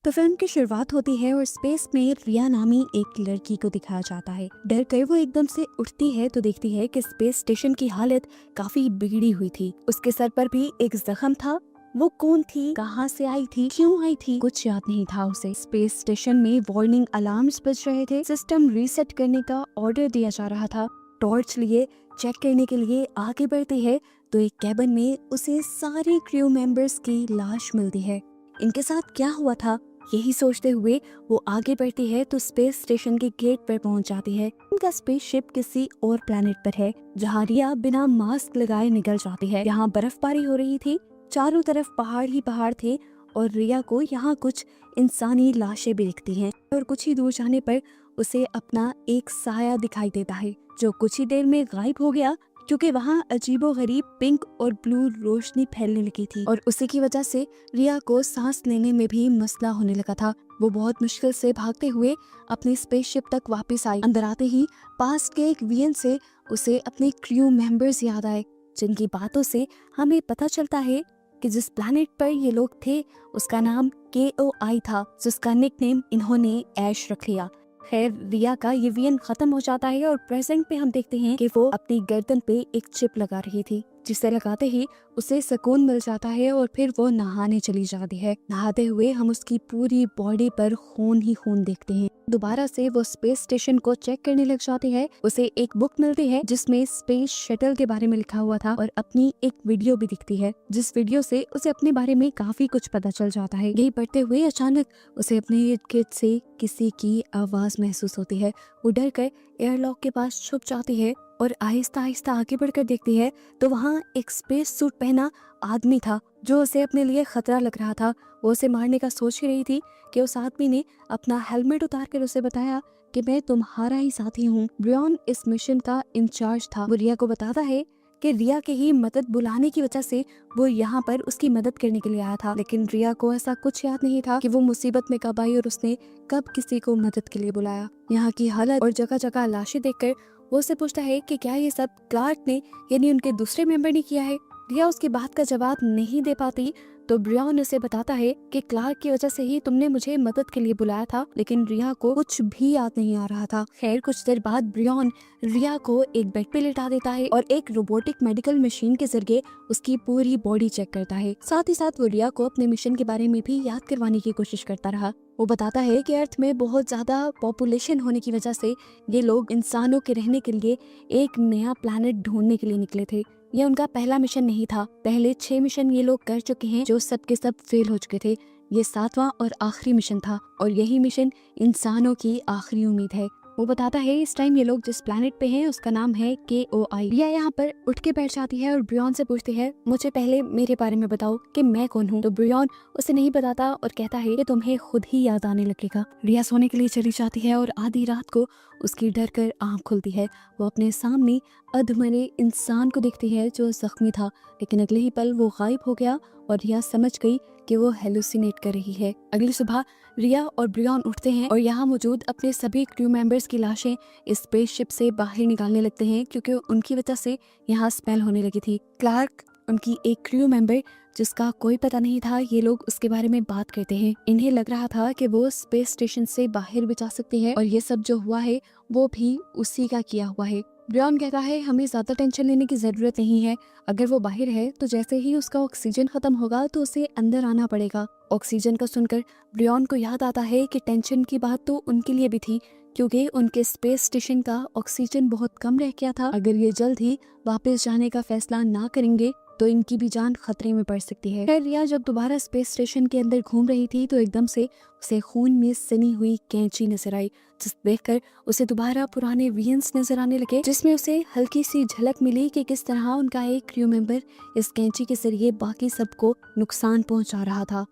तो फिल्म की शुरुआत होती है और स्पेस में रिया नामी एक लड़की को दिखाया जाता है। डर कर वो एकदम से उठती है तो देखती है कि स्पेस स्टेशन की हालत काफी बिगड़ी हुई थी। उसके सर पर भी एक जख्म था। वो कौन थी, कहाँ से आई थी, क्यों आई थी, कुछ याद नहीं था उसे। स्पेस स्टेशन में वार्निंग अलार्म्स बज रहे थे, सिस्टम रीसेट करने का ऑर्डर दिया जा रहा था। टॉर्च लिए चेक करने के लिए आगे बढ़ती है तो एक कैबिन में उसे सारे क्रू मेंबर्स की लाश मिलती है। इनके साथ क्या हुआ था, यही सोचते हुए वो आगे बढ़ती है तो स्पेस स्टेशन के गेट पर पहुंच जाती है। उनका स्पेसशिप किसी और प्लेनेट पर है जहां रिया बिना मास्क लगाए निकल जाती है। यहाँ बर्फबारी हो रही थी, चारों तरफ पहाड़ ही पहाड़ थे और रिया को यहाँ कुछ इंसानी लाशें भी दिखती हैं और कुछ ही दूर जाने पर उसे अपना एक साया दिखाई देता है जो कुछ ही देर में गायब हो गया क्योंकि वहाँ अजीबोगरीब पिंक और ब्लू रोशनी फैलने लगी थी और उसी की वजह से रिया को सांस लेने में भी मसला होने लगा था। वो बहुत मुश्किल से भागते हुए अपनी स्पेसशिप तक वापस आई। अंदर आते ही पास के एक वियन से उसे अपने क्रू मेंबर्स याद आए जिनकी बातों से हमें पता चलता है कि जिस प्लैनेट पर ये लोग थे उसका नाम KOI था, जिसका निकनेम इन्होंने ऐश रख लिया। खैर रिया का ये वियन खत्म हो जाता है और प्रेजेंट पे हम देखते हैं कि वो अपनी गर्दन पे एक चिप लगा रही थी जिसे लगाते ही उसे सुकून मिल जाता है और फिर वो नहाने चली जाती है। नहाते हुए हम उसकी पूरी बॉडी पर खून ही खून देखते हैं। दोबारा से वो स्पेस स्टेशन को चेक करने लग जाती है। उसे एक बुक मिलती है जिसमें स्पेस शटल के बारे में लिखा हुआ था और अपनी एक वीडियो भी दिखती है जिस वीडियो से उसे अपने बारे में काफी कुछ पता चल जाता है। यही पढ़ते हुए अचानक उसे अपने इर्द गिर्द से किसी की आवाज महसूस होती है। वो डर कर एयरलॉक के पास छुप जाती है और आहिस्ता आहिस्ता आगे बढ़कर देखती है तो वहाँ एक स्पेस सूट पहना आदमी था जो उसे अपने लिए खतरा लग रहा था। वो उसे मारने का सोच ही रही थी कि उस आदमी ने अपना हेलमेट उतार कर उसे बताया कि मैं तुम्हारा ही साथी हूँ। ब्रियन इस मिशन का इंचार्ज था। वो रिया को बताता है कि रिया के ही मदद बुलाने की वजह से वो यहाँ पर उसकी मदद करने के लिए आया था, लेकिन रिया को ऐसा कुछ याद नहीं था कि वो मुसीबत में कब आई और उसने कब किसी को मदद के लिए बुलाया। यहाँ की हालत और जगह जगह लाशें देखकर वो उससे पूछता है कि क्या ये सब क्लार्क ने यानी उनके दूसरे मेंबर ने किया है। रिया उसकी बात का जवाब नहीं दे पाती तो ब्रियन उसे बताता है कि क्लार्क की वजह से ही तुमने मुझे मदद के लिए बुलाया था, लेकिन रिया को कुछ भी याद नहीं आ रहा था। खैर कुछ देर बाद ब्रियन रिया को एक बेड पे लेटा देता है और एक रोबोटिक मेडिकल मशीन के जरिए उसकी पूरी बॉडी चेक करता है। साथ ही साथ वो रिया को अपने मिशन के बारे में भी याद करवाने की कोशिश करता रहा। वो बताता है कि अर्थ में बहुत ज्यादा पॉपुलेशन होने की वजह से ये लोग इंसानों के रहने के लिए एक नया प्लैनेट ढूंढने के लिए निकले थे। ये उनका पहला मिशन नहीं था, पहले 6 मिशन ये लोग कर चुके हैं जो सब के सब फेल हो चुके थे। ये 7वां और आखिरी मिशन था और यही मिशन इंसानों की आखिरी उम्मीद है। वो बताता है इस टाइम ये लोग जिस प्लैनेट पे हैं उसका नाम है KOI। रिया यहाँ पर उठ के बैठ जाती है और ब्रियन से पूछती है मुझे पहले मेरे बारे में बताओ कि मैं कौन हूँ। तो ब्रियन उसे नहीं बताता और कहता है कि तुम्हें खुद ही याद आने लगेगा। रिया सोने के लिए चली जाती है और आधी रात को उसकी डर कर आँख खुलती है। वो अपने सामने अधमरे इंसान को देखती है जो जख्मी था, लेकिन अगले ही पल वो गायब हो गया और रिया समझ गई कि वो हेलुसिनेट कर रही है। अगली सुबह रिया और ब्रियन उठते हैं और यहाँ मौजूद अपने सभी क्रू मेंबर्स की लाशें इस स्पेसशिप से बाहर निकालने लगते हैं क्योंकि उनकी वजह से यहाँ स्मेल होने लगी थी। क्लार्क उनकी एक क्रू मेंबर जिसका कोई पता नहीं था, ये लोग उसके बारे में बात करते हैं। इन्हें लग रहा था कि वो स्पेस स्टेशन से बाहर भी जा सकती है और ये सब जो हुआ है वो भी उसी का किया हुआ है। ब्रियन कहता है हमें ज्यादा टेंशन लेने की जरूरत नहीं है, अगर वो बाहर है तो जैसे ही उसका ऑक्सीजन खत्म होगा तो उसे अंदर आना पड़ेगा। ऑक्सीजन का सुनकर ब्रियन को याद आता है कि टेंशन की बात तो उनके लिए भी थी क्योंकि उनके स्पेस स्टेशन का ऑक्सीजन बहुत कम रह गया था। अगर ये जल्द ही वापस जाने का फैसला ना करेंगे तो इनकी भी जान खतरे में पड़ सकती है। खैर रिया जब दोबारा स्पेस स्टेशन के अंदर घूम रही थी तो एकदम से उसे खून में सनी हुई कैंची नजर आई, जिस देखकर उसे दोबारा पुराने वियंस नजर आने लगे जिसमें उसे हल्की सी झलक मिली कि किस तरह उनका एक क्रू मेंबर इस कैंची के जरिए बाकी सबको नुकसान पहुंचा रहा था।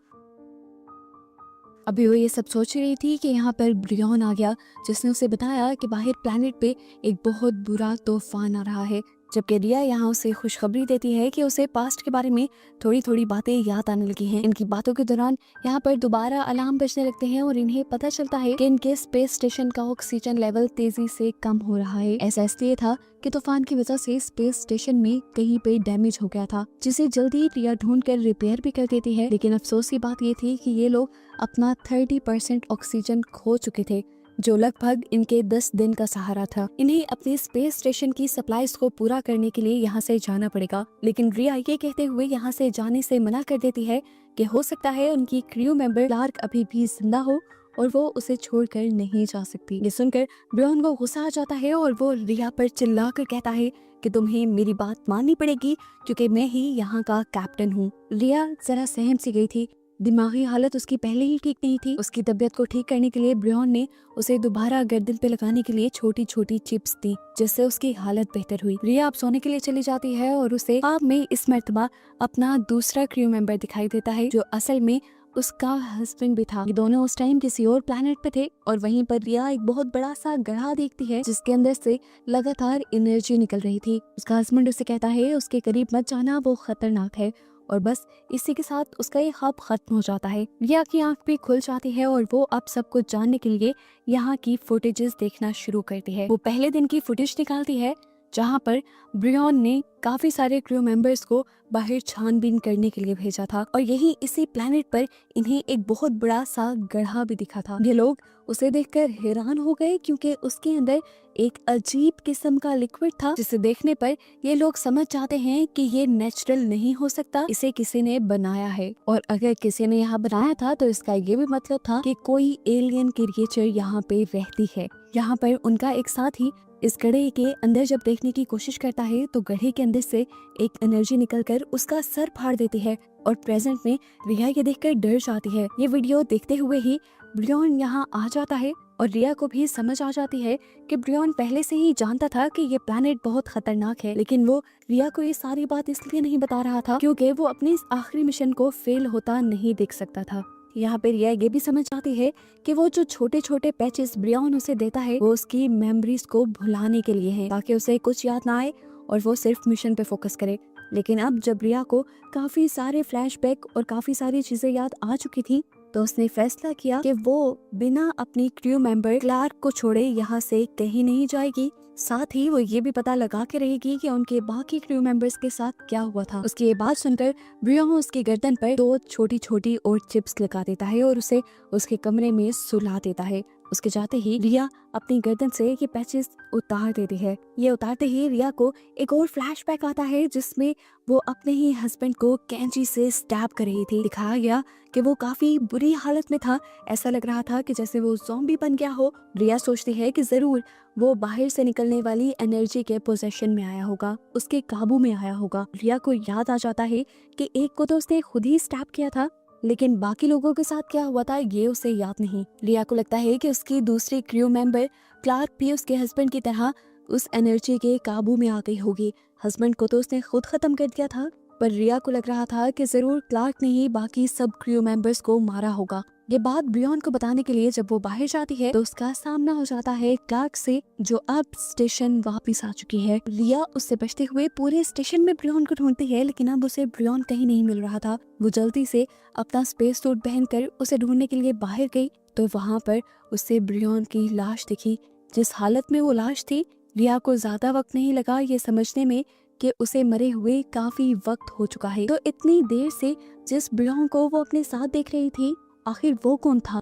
अभी वो ये सब सोच रही थी कि यहाँ पर ब्रियन आ गया जिसने उसे बताया कि बाहर प्लैनेट पे एक बहुत बुरा तूफान आ रहा है जबकि रिया यहाँ उसे खुशखबरी देती है कि उसे पास्ट के बारे में थोड़ी थोड़ी बातें याद आने लगी हैं। इनकी बातों के दौरान यहाँ पर दोबारा अलार्म बजने लगते हैं और इन्हें पता चलता है कि इनके स्पेस स्टेशन का ऑक्सीजन लेवल तेजी से कम हो रहा है। ऐसा इसलिए था कि तूफान की वजह से स्पेस स्टेशन में कहीं पे डैमेज हो गया था, जिसे जल्दी रिया ढूंढ कर रिपेयर भी कर देती है। लेकिन अफसोस की बात ये थी कि ये लोग अपना 30% ऑक्सीजन खो चुके थे, जो लगभग इनके 10 दिन का सहारा था। इन्हें अपने स्पेस स्टेशन की सप्लाईज को पूरा करने के लिए यहाँ से जाना पड़ेगा। लेकिन रिया ये कहते हुए यहाँ से जाने से मना कर देती है कि हो सकता है उनकी क्रू मेंबर क्लार्क अभी भी जिंदा हो और वो उसे छोड़कर नहीं जा सकती। ये सुनकर ब्रियन को गुस्सा आ जाता है और वो रिया पर चिल्लाकर कहता है कि तुम्हें मेरी बात माननी पड़ेगी क्योंकि मैं ही यहाँ का कैप्टन हूँ। रिया जरा सहम सी गई थी, दिमागी हालत उसकी पहले ही ठीक नहीं थी। उसकी तबीयत को ठीक करने के लिए ब्रियन ने उसे दोबारा गर्दन पे लगाने के लिए छोटी छोटी चिप्स दी, जिससे उसकी हालत बेहतर हुई। रिया अब सोने के लिए चली जाती है और उसे ख्वाब में इस मर्तबा अपना दूसरा क्रू मेंबर दिखाई देता है, जो असल में उसका हस्बैंड भी था। ये दोनों उस टाइम किसी और प्लेनेट पे थे और वहीं पर रिया एक बहुत बड़ा सा गड्ढा देखती है जिसके अंदर से लगातार एनर्जी निकल रही थी। उसका हस्बैंड उसे कहता है उसके करीब मत जाना, वो खतरनाक है। और बस इसी के साथ उसका ये ख्वाब खत्म हो जाता है। रिया की आंख भी खुल जाती है और वो अब सब कुछ जानने के लिए यहाँ की फुटेजेस देखना शुरू करती है। वो पहले दिन की फुटेज निकालती है जहाँ पर ब्रियन ने काफी सारे क्रू मेंबर्स को बाहर छानबीन करने के लिए भेजा था और यही इसी प्लेनेट पर इन्हें एक बहुत बड़ा सा गड्ढा भी दिखा था। ये लोग उसे देखकर हैरान हो गए क्योंकि उसके अंदर एक अजीब किस्म का लिक्विड था, जिसे देखने पर ये लोग समझ जाते हैं कि ये नेचुरल नहीं हो सकता, इसे किसी ने बनाया है। और अगर किसी ने यहाँ बनाया था तो इसका ये भी मतलब था कि कोई एलियन क्रिएचर यहाँ पे रहती है। यहाँ पर उनका एक साथी इस गड्ढे के अंदर जब देखने की कोशिश करता है तो गड्ढे के अंदर से एक एनर्जी निकलकर उसका सर फाड़ देती है और प्रेजेंट में रिया ये देखकर डर जाती है। ये वीडियो देखते हुए ही ब्रियन यहाँ आ जाता है और रिया को भी समझ आ जाती है कि ब्रियन पहले से ही जानता था कि ये प्लेनेट बहुत खतरनाक है, लेकिन वो रिया को ये सारी बात इसलिए नहीं बता रहा था क्योंकि वो अपने इस आखिरी मिशन को फेल होता नहीं देख सकता था। यहाँ पे रिया ये भी समझ जाती है कि वो जो छोटे छोटे पैचेस ब्रियन उसे देता है वो उसकी मेमोरीज को भुलाने के लिए है, ताकि उसे कुछ याद ना आए और वो सिर्फ मिशन पे फोकस करे। लेकिन अब जब रिया को काफी सारे फ्लैशबैक और काफी सारी चीजें याद आ चुकी थी तो उसने फैसला किया कि वो बिना अपनी क्रू मेंबर क्लार्क को छोड़े यहाँ से कहीं नहीं जाएगी। साथ ही वो ये भी पता लगा के रहेगी कि उनके बाकी क्रू मेंबर्स के साथ क्या हुआ था। उसकी ये बात सुनकर ब्रियन उसकी गर्दन पर 2 छोटी छोटी और चिप्स लगा देता है और उसे उसके कमरे में सुला देता है। उसके जाते ही रिया अपनी गर्दन से ये पैचेस उतार देती है। ये उतारते ही रिया को एक और फ्लैशबैक आता है जिसमें वो अपने ही हस्बैंड को कैंची से स्टैब कर रही थी। दिखाया गया कि वो काफी बुरी हालत में था, ऐसा लग रहा था कि जैसे वो ज़ॉम्बी बन गया हो। रिया सोचती है कि जरूर वो बाहर से निकलने वाली एनर्जी के पोजेशन में आया होगा, उसके काबू में आया होगा। रिया को याद आ जाता है कि एक को तो उसने खुद ही स्टैब किया था, लेकिन बाकी लोगों के साथ क्या हुआ था ये उसे याद नहीं। रिया को लगता है कि उसकी दूसरी क्रू मेंबर क्लार्क भी उसके हस्बैंड की तरह उस एनर्जी के काबू में आ गई होगी। हस्बैंड को तो उसने खुद खत्म कर दिया था, पर रिया को लग रहा था कि जरूर क्लार्क ने ही बाकी सब क्रू मेंबर्स को मारा होगा। ये बात ब्रियन को बताने के लिए जब वो बाहर जाती है तो उसका सामना हो जाता है क्लार्क से, जो अब स्टेशन वापस आ चुकी है। रिया उससे बचते हुए पूरे स्टेशन में ब्रियन को ढूंढती है, लेकिन अब उसे ब्रियन कहीं नहीं मिल रहा था। वो जल्दी से अपना स्पेस सूट पहनकर उसे ढूंढने के लिए बाहर गई तो वहाँ पर उसे ब्रियन की लाश दिखी। जिस हालत में वो लाश थी, रिया को ज्यादा वक्त नहीं लगा ये समझने में कि उसे मरे हुए काफी वक्त हो चुका है। तो इतनी देर से जिस ब्रियन को वो अपने साथ देख रही थी, आखिर वो कौन था?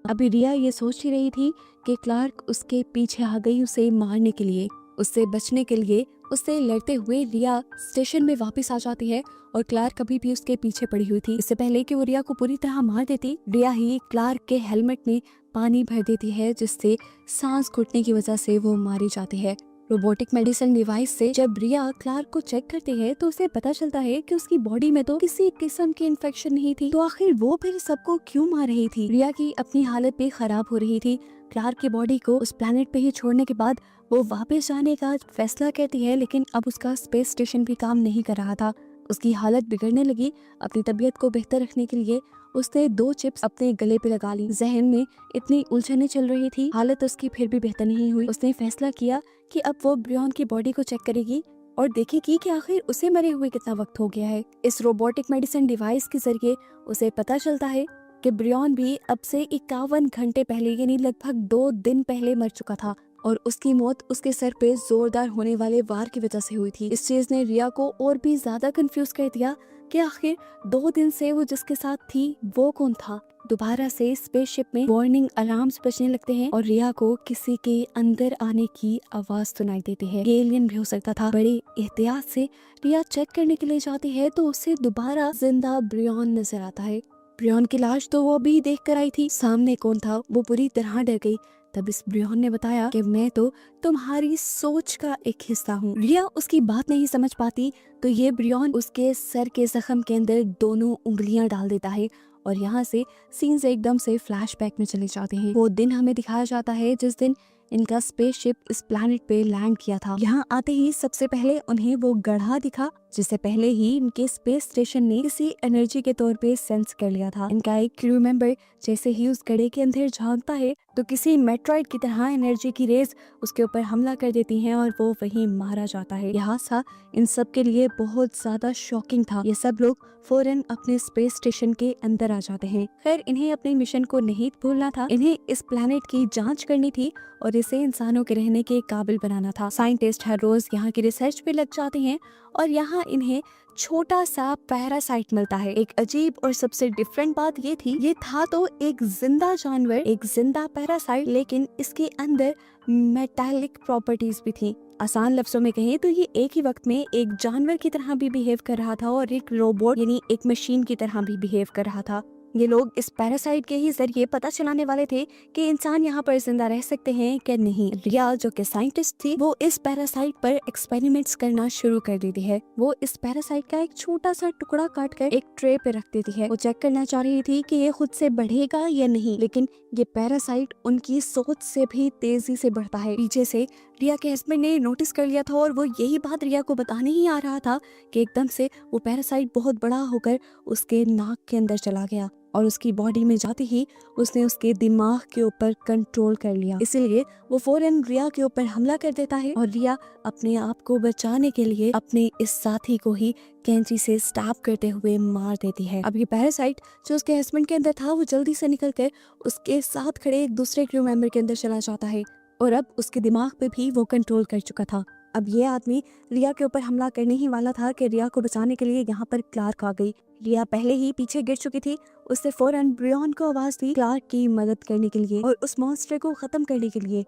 अभी रिया ये सोच ही रही थी कि क्लार्क उसके पीछे आ गई उसे मारने के लिए। उससे बचने के लिए उससे लड़ते हुए रिया स्टेशन में वापस आ जाती है और क्लार्क अभी भी उसके पीछे पड़ी हुई थी। इससे पहले कि वो रिया को पूरी तरह मार देती, रिया ही क्लार्क के हेलमेट में पानी भर देती है, जिससे सांस घुटने की वजह से वो मारी जाती है। रोबोटिक मेडिसिन डिवाइस से जब रिया क्लार्क को चेक करती है तो उसे पता चलता है कि उसकी बॉडी में तो किसी किस्म की इन्फेक्शन नहीं थी, तो आखिर वो फिर सबको क्यों मार रही थी? रिया की अपनी हालत भी खराब हो रही थी। क्लार्क की बॉडी को उस प्लेनेट पे ही छोड़ने के बाद वो वापस जाने का फैसला करती है, लेकिन अब उसका स्पेस स्टेशन भी काम नहीं कर रहा था। उसकी हालत बिगड़ने लगी। अपनी तबीयत को बेहतर रखने के लिए उसने 2 चिप्स अपने गले पे लगा ली। जहन में इतनी उलझने चल रही थी, हालत उसकी फिर भी बेहतर नहीं हुई। उसने फैसला किया कि अब वो ब्रियन की बॉडी को चेक करेगी और देखेगी कि आखिर उसे मरे हुए कितना वक्त हो गया है। इस रोबोटिक मेडिसिन डिवाइस के जरिए उसे पता चलता है कि ब्रियन भी अब से 51 घंटे पहले यानी लगभग 2 दिन पहले मर चुका था और उसकी मौत उसके सर पे जोरदार होने वाले वार की वजह से हुई थी। इस चीज ने रिया को और भी ज्यादा कंफ्यूज कर दिया कि आखिर 2 दिन से वो जिसके साथ थी वो कौन था। दोबारा से स्पेसशिप में वार्निंग अलार्म्स बजने लगते हैं और रिया को किसी के अंदर आने की आवाज सुनाई देती है। ये एलियन भी हो सकता था। बड़े एहतियात से रिया चेक करने के लिए जाती है तो उसे दोबारा जिंदा ब्रियन नजर आता है। ब्रियन की लाश तो वो अभी देख कर आई थी, सामने कौन था वो पूरी तरह डर गई। तब इस ब्रियन ने बताया कि मैं तो तुम्हारी सोच का एक हिस्सा हूँ। रिया उसकी बात नहीं समझ पाती तो ये ब्रियन उसके सर के जख्म के अंदर दोनों उंगलियां डाल देता है और यहाँ से सीन्स एकदम से फ्लैशबैक में चले जाते हैं। वो दिन हमें दिखाया जाता है जिस दिन इनका स्पेसशिप इस प्लैनेट पे लैंड किया था। यहाँ आते ही सबसे पहले उन्हें वो गड्ढा दिखा जिसे पहले ही इनके स्पेस स्टेशन ने किसी एनर्जी के तौर पे सेंस कर लिया था। इनका एक क्रू मेंबर जैसे ही उस गड्ढे के अंदर झांकता है तो किसी मेट्रॉइड की तरह एनर्जी की रेज उसके ऊपर हमला कर देती हैं और वो वहीं मारा जाता है। यह हादसा इन सब के लिए बहुत ज्यादा शॉकिंग था। ये सब लोग फौरन अपने स्पेस स्टेशन के अंदर आ जाते हैं। खैर इन्हें अपने मिशन को नहीं भूलना था, इन्हें इस प्लैनेट की जांच करनी थी और इसे इंसानों के रहने के काबिल बनाना था। साइंटिस्ट हर रोज यहाँ की रिसर्च पे लग जाते हैं और यहाँ इन्हें छोटा सा पैरासाइट मिलता है। एक अजीब और सबसे डिफरेंट बात ये थी, ये था तो एक जिंदा जानवर, एक जिंदा पैरासाइट, लेकिन इसके अंदर मेटालिक प्रॉपर्टीज भी थी। आसान लफ्जों में कहें तो ये एक ही वक्त में एक जानवर की तरह भी बिहेव कर रहा था और एक रोबोट यानी एक मशीन की तरह भी बिहेव कर रहा था। ये लोग इस पैरासाइट के ही जरिए पता चलाने वाले थे कि इंसान यहाँ पर जिंदा रह सकते हैं कि नहीं। रिया जो कि साइंटिस्ट थी वो इस पैरासाइट पर एक्सपेरिमेंट्स करना शुरू कर देती है। वो इस पैरासाइट का एक छोटा सा टुकड़ा काट कर एक ट्रे पे रख देती है। वो चेक करना चाह रही थी कि ये खुद से बढ़ेगा या नहीं, लेकिन ये पैरासाइट उनकी सोच से भी तेजी से बढ़ता है। पीछे से रिया के हस्बैंड ने नोटिस कर लिया था और वो यही बात रिया को बताने ही आ रहा था कि एकदम से वो पैरासाइट बहुत बड़ा होकर उसके नाक के अंदर चला गया और उसकी बॉडी में जाते ही उसने उसके दिमाग के ऊपर कंट्रोल कर लिया। इसीलिए वो फौरन रिया के ऊपर हमला कर देता है और रिया अपने आप को बचाने के लिए अपने इस साथी को ही कैंची से स्टैब करते हुए मार देती है। अब ये पैरासाइट जो उसके हस्बैंड के अंदर था वो जल्दी से निकलकर उसके साथ खड़े एक दूसरे क्रू मेंबर के अंदर चला जाता है और अब उसके दिमाग पे भी वो कंट्रोल कर चुका था। अब ये आदमी रिया के ऊपर हमला करने ही वाला था कि रिया को बचाने के लिए यहाँ पर क्लार्क आ गई। रिया पहले ही पीछे गिर चुकी थी। उसने फौरन ब्रियन को आवाज दी क्लार्क की मदद करने के लिए और उस मॉन्स्टर को खत्म करने के लिए।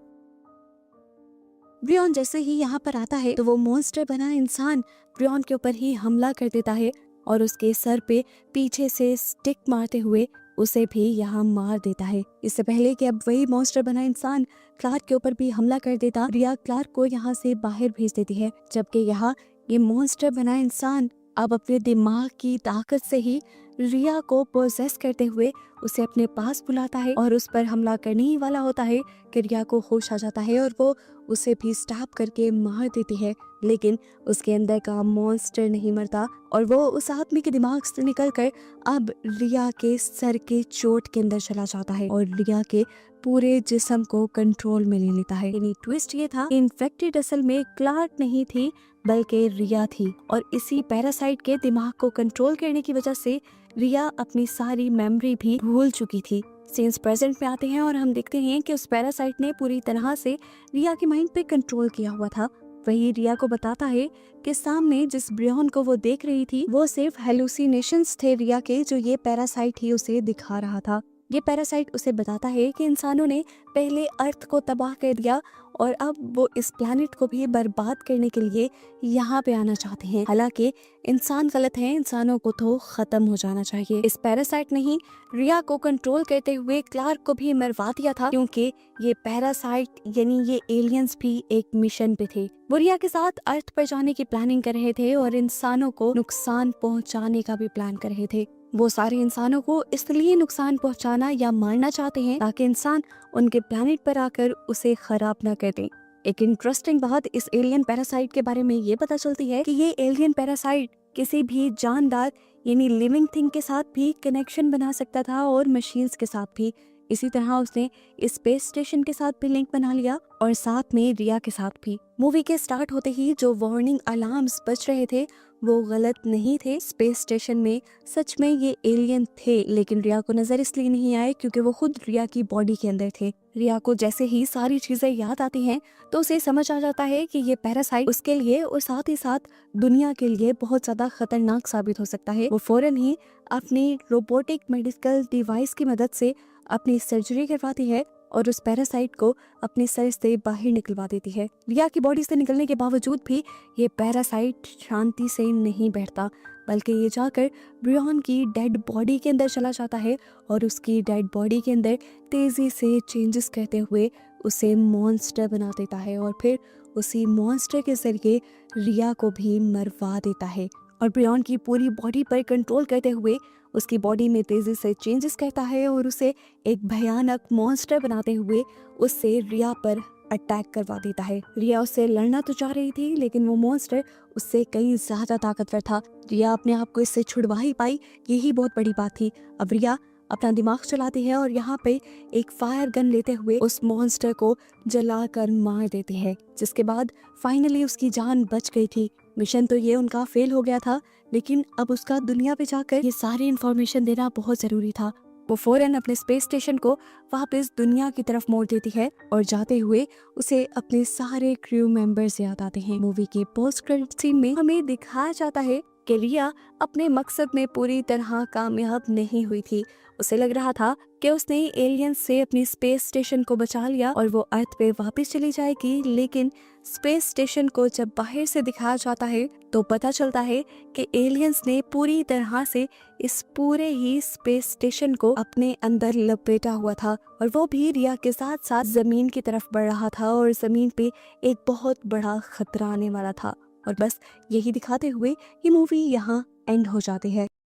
ब्रियन जैसे ही यहाँ पर आता है तो वो मॉन्स्टर बना इंसान ब्रियन के ऊपर ही हमला कर देता है और उसके सर पे पीछे से स्टिक मारते हुए उसे भी यहाँ मार देता है। इससे पहले कि अब वही मॉन्स्टर बना इंसान क्लार्क के ऊपर भी हमला कर देता, रिया क्लार्क को यहाँ से बाहर भेज देती है, जबकि यहाँ ये मॉन्स्टर बना इंसान अब अपने दिमाग की ताकत से ही रिया को पोजेस करते हुए उसे अपने पास बुलाता है और उस पर हमला करने ही वाला होता है कि रिया को होश आ जाता है और वो उसे भी स्टैब करके मार देती है। लेकिन उसके अंदर का मॉन्स्टर नहीं मरता और वो उस आदमी के दिमाग से निकलकर अब रिया के सर के चोट के अंदर चला जाता है और रिया के पूरे जिस्म को कंट्रोल में ले लेता है। यानी ट्विस्ट ये था, इन्फेक्टेड असल में क्लार्क नहीं थी बल्कि रिया थी और इसी पैरासाइट के दिमाग को कंट्रोल करने की वजह से रिया अपनी सारी मेमोरी भी भूल चुकी थी। सीन्स प्रेजेंट में आते हैं और हम देखते हैं कि उस पैरासाइट ने पूरी तरह से रिया के माइंड पे कंट्रोल किया हुआ था। वही रिया को बताता है कि सामने जिस ब्रियन को वो देख रही थी वो सिर्फ हेलुसिनेशंस थे रिया के, जो ये पैरासाइट ही उसे दिखा रहा था। ये पैरासाइट उसे बताता है कि इंसानों ने पहले अर्थ को तबाह कर दिया और अब वो इस प्लैनेट को भी बर्बाद करने के लिए यहाँ पे आना चाहते हैं। हालांकि इंसान गलत है, इंसानों को तो खत्म हो जाना चाहिए। इस पैरासाइट ने ही रिया को कंट्रोल करते हुए क्लार्क को भी मरवा दिया था, क्योंकि ये पैरासाइट यानी ये एलियंस भी एक मिशन पे थे। वो रिया के साथ अर्थ पर जाने की प्लानिंग कर रहे थे और इंसानों को नुकसान पहुँचाने का भी प्लान कर रहे थे। वो सारे इंसानों को इसलिए नुकसान पहुंचाना या मारना चाहते हैं ताकि इंसान उनके प्लैनेट पर आकर उसे खराब न कर दें। एक इंटरेस्टिंग बात इस एलियन पैरासाइट के बारे में ये पता चलती है कि ये एलियन पैरासाइट किसी भी जानदार यानी लिविंग थिंग के साथ भी कनेक्शन बना सकता था और मशीन्स के साथ भी। इसी तरह उसने स्पेस स्टेशन के साथ भी लिंक बना लिया और साथ में रिया के साथ भी। मूवी के स्टार्ट होते ही जो वार्निंग अलार्म्स बज रहे थे वो गलत नहीं थे। स्पेस स्टेशन में सच में ये एलियन थे, लेकिन रिया को नजर इसलिए नहीं आए क्योंकि वो खुद रिया की बॉडी के अंदर थे। रिया को जैसे ही सारी चीजें याद आती हैं तो उसे समझ आ जाता है कि ये पैरासाइट उसके लिए और साथ ही साथ दुनिया के लिए बहुत ज्यादा खतरनाक साबित हो सकता है। वो फौरन ही अपनी रोबोटिक मेडिकल डिवाइस की मदद से अपनी सर्जरी करवाती है और उस पैरासाइट को अपने सर से बाहर निकलवा देती है। रिया की बॉडी से निकलने के बावजूद भी ये पैरासाइट शांति से नहीं बैठता, बल्कि ये जाकर ब्रियन की डेड बॉडी के अंदर चला जाता है और उसकी डेड बॉडी के अंदर तेजी से चेंजेस करते हुए उसे मॉन्स्टर बना देता है और फिर उसी मॉन्स्टर के जरिए रिया को भी मरवा देता है और ब्रियन की पूरी बॉडी पर कंट्रोल करते हुए उसकी बॉडी में तेजी से चेंजेस करता है और उसे एक भयानक मॉन्स्टर बनाते हुए उससे रिया पर अटैक करवा देता है। रिया उससे लड़ना तो चाह रही थी, लेकिन वो मॉन्स्टर उससे कई ज्यादा ताकतवर था। रिया अपने आप को इससे छुड़वा ही पाई, यही बहुत बड़ी बात थी। अब रिया अपना दिमाग चलाती है और यहाँ पे एक फायर गन लेते हुए उस मॉन्स्टर को जलाकर मार देती है, जिसके बाद फाइनली उसकी जान बच गई थी। मिशन तो ये उनका फेल हो गया था, लेकिन अब उसका दुनिया पे जाकर ये सारी इन्फॉर्मेशन देना बहुत जरूरी था। वो फौरन अपने स्पेस स्टेशन को वापस दुनिया की तरफ मोड़ देती है और जाते हुए उसे अपने सारे क्रू मेंबर्स याद आते हैं। मूवी के पोस्ट क्रेडिट सीन में हमें दिखाया जाता है कि रिया अपने मकसद में पूरी तरह कामयाब नहीं हुई थी। उसे लग रहा था कि उसने एलियंस से अपनी स्पेस स्टेशन को बचा लिया और वो अर्थ पे वापस चली जाएगी, लेकिन स्पेस स्टेशन को जब बाहर से दिखाया जाता है तो पता चलता है कि एलियंस ने पूरी तरह से इस पूरे ही स्पेस स्टेशन को अपने अंदर लपेटा हुआ था और वो भी रिया के साथ साथ जमीन की तरफ बढ़ रहा था और जमीन पे एक बहुत बड़ा खतरा आने वाला था। और बस यही दिखाते हुए ये मूवी यहाँ एंड हो जाती है।